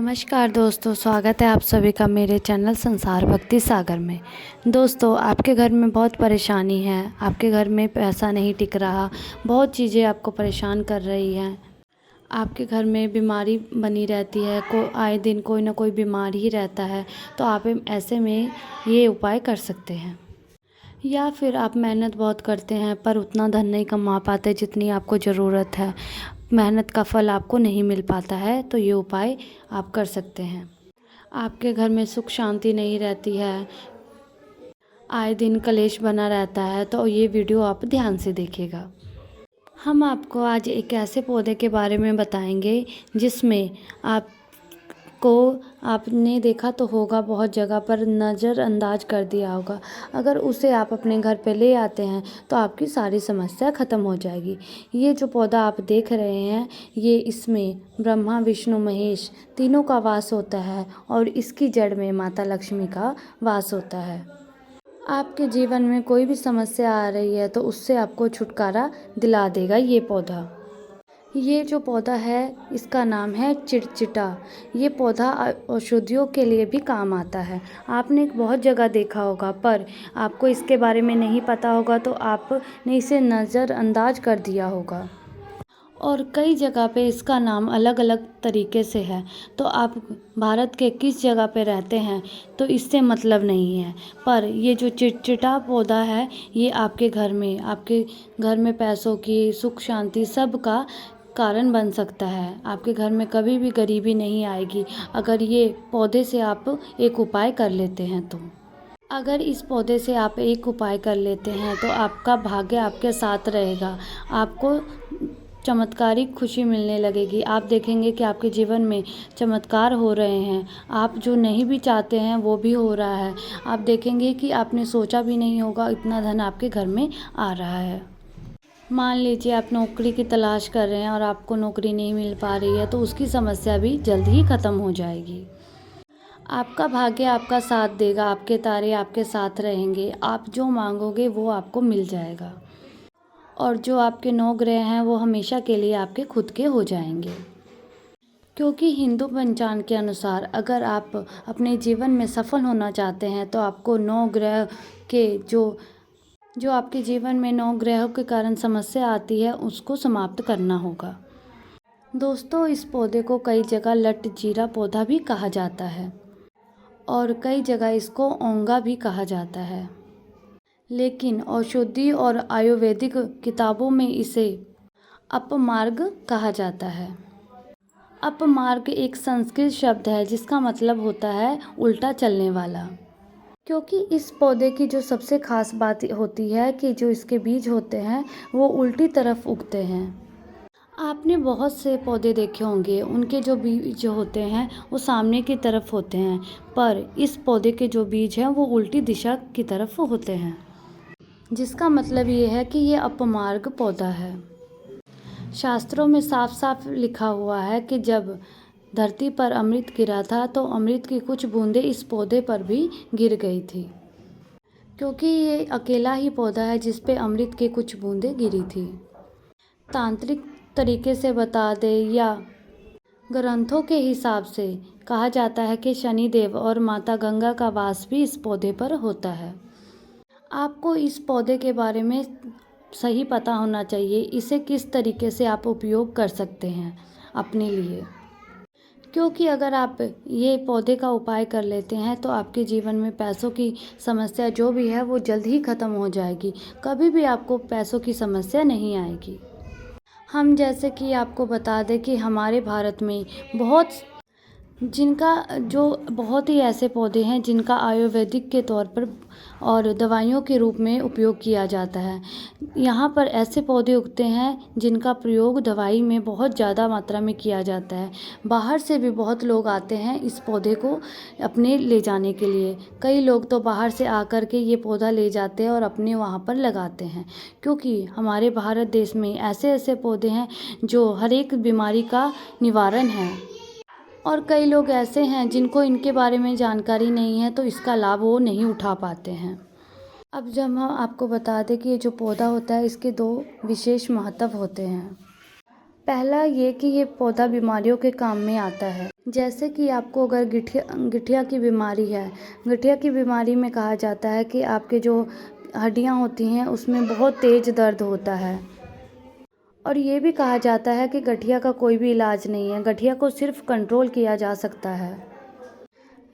नमस्कार दोस्तों, स्वागत है आप सभी का मेरे चैनल संसार भक्ति सागर में। दोस्तों, आपके घर में बहुत परेशानी है, आपके घर में पैसा नहीं टिक रहा, बहुत चीज़ें आपको परेशान कर रही हैं, आपके घर में बीमारी बनी रहती है, आए दिन कोई ना कोई बीमार ही रहता है, तो आप ऐसे में ये उपाय कर सकते हैं। या फिर आप मेहनत बहुत करते हैं पर उतना धन नहीं कमा पाते जितनी आपको ज़रूरत है, मेहनत का फल आपको नहीं मिल पाता है, तो ये उपाय आप कर सकते हैं। आपके घर में सुख शांति नहीं रहती है, आए दिन कलेश बना रहता है, तो ये वीडियो आप ध्यान से देखिएगा। हम आपको आज एक ऐसे पौधे के बारे में बताएंगे जिसमें आपने देखा तो होगा, बहुत जगह पर नज़रअंदाज कर दिया होगा। अगर उसे आप अपने घर पे ले आते हैं तो आपकी सारी समस्या ख़त्म हो जाएगी। ये जो पौधा आप देख रहे हैं, इसमें ब्रह्मा विष्णु महेश तीनों का वास होता है और इसकी जड़ में माता लक्ष्मी का वास होता है। आपके जीवन में कोई भी समस्या आ रही है तो उससे आपको छुटकारा दिला देगा ये पौधा। ये जो पौधा है इसका नाम है चिड़चिटा। ये पौधा औषधियों के लिए भी काम आता है। आपने बहुत जगह देखा होगा पर आपको इसके बारे में नहीं पता होगा, तो आपने इसे नज़रअंदाज कर दिया होगा और कई जगह पे इसका नाम अलग अलग तरीके से है। तो आप भारत के किस जगह पे रहते हैं तो इससे मतलब नहीं है, पर ये जो चिड़चिटा पौधा है ये आपके घर में पैसों की, सुख शांति सब का कारण बन सकता है। आपके घर में कभी भी गरीबी नहीं आएगी अगर ये पौधे से आप एक उपाय कर लेते हैं तो। अगर इस पौधे से आप एक उपाय कर लेते हैं तो आपका भाग्य आपके साथ रहेगा, आपको चमत्कारिक खुशी मिलने लगेगी। आप देखेंगे कि आपके जीवन में चमत्कार हो रहे हैं, आप जो नहीं भी चाहते हैं वो भी हो रहा है। आप देखेंगे कि आपने सोचा भी नहीं होगा इतना धन आपके घर में आ रहा है। मान लीजिए आप नौकरी की तलाश कर रहे हैं और आपको नौकरी नहीं मिल पा रही है, तो उसकी समस्या भी जल्द ही ख़त्म हो जाएगी। आपका भाग्य आपका साथ देगा, आपके तारे आपके साथ रहेंगे, आप जो मांगोगे वो आपको मिल जाएगा और जो आपके 9 ग्रह हैं वो हमेशा के लिए आपके खुद के हो जाएंगे। क्योंकि हिंदू पंचांग के अनुसार अगर आप अपने जीवन में सफल होना चाहते हैं तो आपको 9 ग्रह के जो आपके जीवन में 9 ग्रहों के कारण समस्या आती है उसको समाप्त करना होगा। दोस्तों, इस पौधे को कई जगह लट जीरा पौधा भी कहा जाता है और कई जगह इसको ओंगा भी कहा जाता है, लेकिन औषधि और आयुर्वेदिक किताबों में इसे अपमार्ग कहा जाता है। अपमार्ग एक संस्कृत शब्द है जिसका मतलब होता है उल्टा चलने वाला। क्योंकि इस पौधे की जो सबसे खास बात होती है कि जो इसके बीज होते हैं वो उल्टी तरफ उगते हैं। आपने बहुत से पौधे देखे होंगे, उनके जो बीज होते हैं वो सामने की तरफ होते हैं, पर इस पौधे के जो बीज हैं वो उल्टी दिशा की तरफ होते हैं, जिसका मतलब ये है कि ये अपमार्ग पौधा है। शास्त्रों में साफ साफ लिखा हुआ है कि जब धरती पर अमृत गिरा था तो अमृत की कुछ बूंदें इस पौधे पर भी गिर गई थी, क्योंकि ये अकेला ही पौधा है जिस पे अमृत की कुछ बूंदें गिरी थी। तांत्रिक तरीके से बता दे या ग्रंथों के हिसाब से कहा जाता है कि शनिदेव और माता गंगा का वास भी इस पौधे पर होता है। आपको इस पौधे के बारे में सही पता होना चाहिए, इसे किस तरीके से आप उपयोग कर सकते हैं अपने लिए, क्योंकि अगर आप ये पौधे का उपाय कर लेते हैं तो आपके जीवन में पैसों की समस्या जो भी है वो जल्द ही ख़त्म हो जाएगी, कभी भी आपको पैसों की समस्या नहीं आएगी। हम जैसे कि आपको बता दें कि हमारे भारत में बहुत ही ऐसे पौधे हैं जिनका आयुर्वेदिक के तौर पर और दवाइयों के रूप में उपयोग किया जाता है। यहाँ पर ऐसे पौधे उगते हैं जिनका प्रयोग दवाई में बहुत ज़्यादा मात्रा में किया जाता है। बाहर से भी बहुत लोग आते हैं इस पौधे को अपने ले जाने के लिए। कई लोग तो बाहर से आकर के ये पौधा ले जाते हैं और अपने वहाँ पर लगाते हैं, क्योंकि हमारे भारत देश में ऐसे ऐसे पौधे हैं जो हर एक बीमारी का निवारण है। और कई लोग ऐसे हैं जिनको इनके बारे में जानकारी नहीं है तो इसका लाभ वो नहीं उठा पाते हैं। अब जब हम आपको बता दें कि ये जो पौधा होता है इसके 2 विशेष महत्व होते हैं। पहला ये कि ये पौधा बीमारियों के काम में आता है। जैसे कि आपको अगर गठिया की बीमारी है, गठिया की बीमारी में कहा जाता है कि आपके जो हड्डियाँ होती हैं उसमें बहुत तेज़ दर्द होता है। और ये भी कहा जाता है कि गठिया का कोई भी इलाज नहीं है, गठिया को सिर्फ कंट्रोल किया जा सकता है।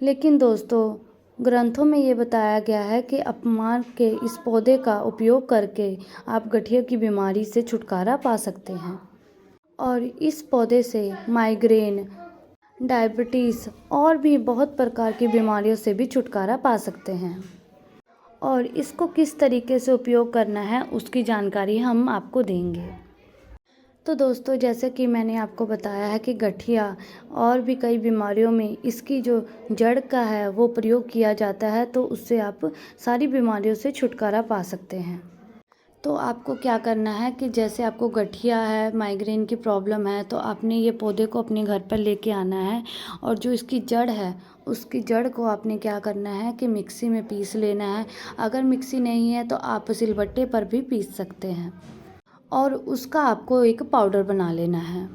लेकिन दोस्तों, ग्रंथों में ये बताया गया है कि अपमान के इस पौधे का उपयोग करके आप गठिया की बीमारी से छुटकारा पा सकते हैं। और इस पौधे से माइग्रेन, डायबिटीज़ और भी बहुत प्रकार की बीमारियों से भी छुटकारा पा सकते हैं। और इसको किस तरीके से उपयोग करना है उसकी जानकारी हम आपको देंगे। तो दोस्तों, जैसे कि मैंने आपको बताया है कि गठिया और भी कई बीमारियों में इसकी जो जड़ का है वो प्रयोग किया जाता है, तो उससे आप सारी बीमारियों से छुटकारा पा सकते हैं। तो आपको क्या करना है कि जैसे आपको गठिया है, माइग्रेन की प्रॉब्लम है, तो आपने ये पौधे को अपने घर पर लेके आना है और जो इसकी जड़ है उसकी जड़ को आपने क्या करना है कि मिक्सी में पीस लेना है। अगर मिक्सी नहीं है तो आप सिलबट्टे पर भी पीस सकते हैं और उसका आपको एक पाउडर बना लेना है।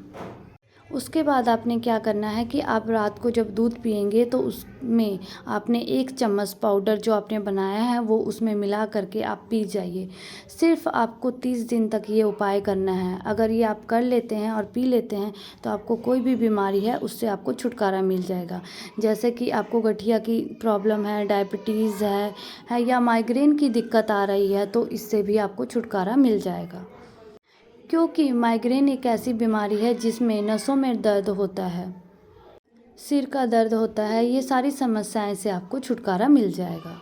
उसके बाद आपने क्या करना है कि आप रात को जब दूध पिएंगे तो उसमें आपने 1 चम्मच पाउडर जो आपने बनाया है वो उसमें मिला करके आप पी जाइए। सिर्फ आपको 30 दिन तक ये उपाय करना है। अगर ये आप कर लेते हैं और पी लेते हैं तो आपको कोई भी बीमारी है उससे आपको छुटकारा मिल जाएगा। जैसे कि आपको गठिया की प्रॉब्लम है, डायबिटीज़ है या माइग्रेन की दिक्कत आ रही है, तो इससे भी आपको छुटकारा मिल जाएगा। क्योंकि माइग्रेन एक ऐसी बीमारी है जिसमें नसों में दर्द होता है, सिर का दर्द होता है, ये सारी समस्याएं से आपको छुटकारा मिल जाएगा।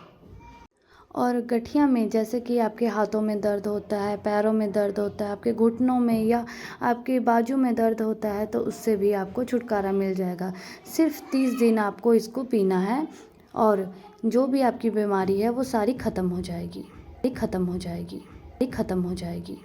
और गठिया में जैसे कि आपके हाथों में दर्द होता है, पैरों में दर्द होता है, आपके घुटनों में या आपके बाजू में दर्द होता है, तो उससे भी आपको छुटकारा मिल जाएगा। सिर्फ 30 दिन आपको इसको पीना है और जो भी आपकी बीमारी है वो सारी ख़त्म हो जाएगी, ख़त्म हो जाएगी, ख़त्म हो जाएगी।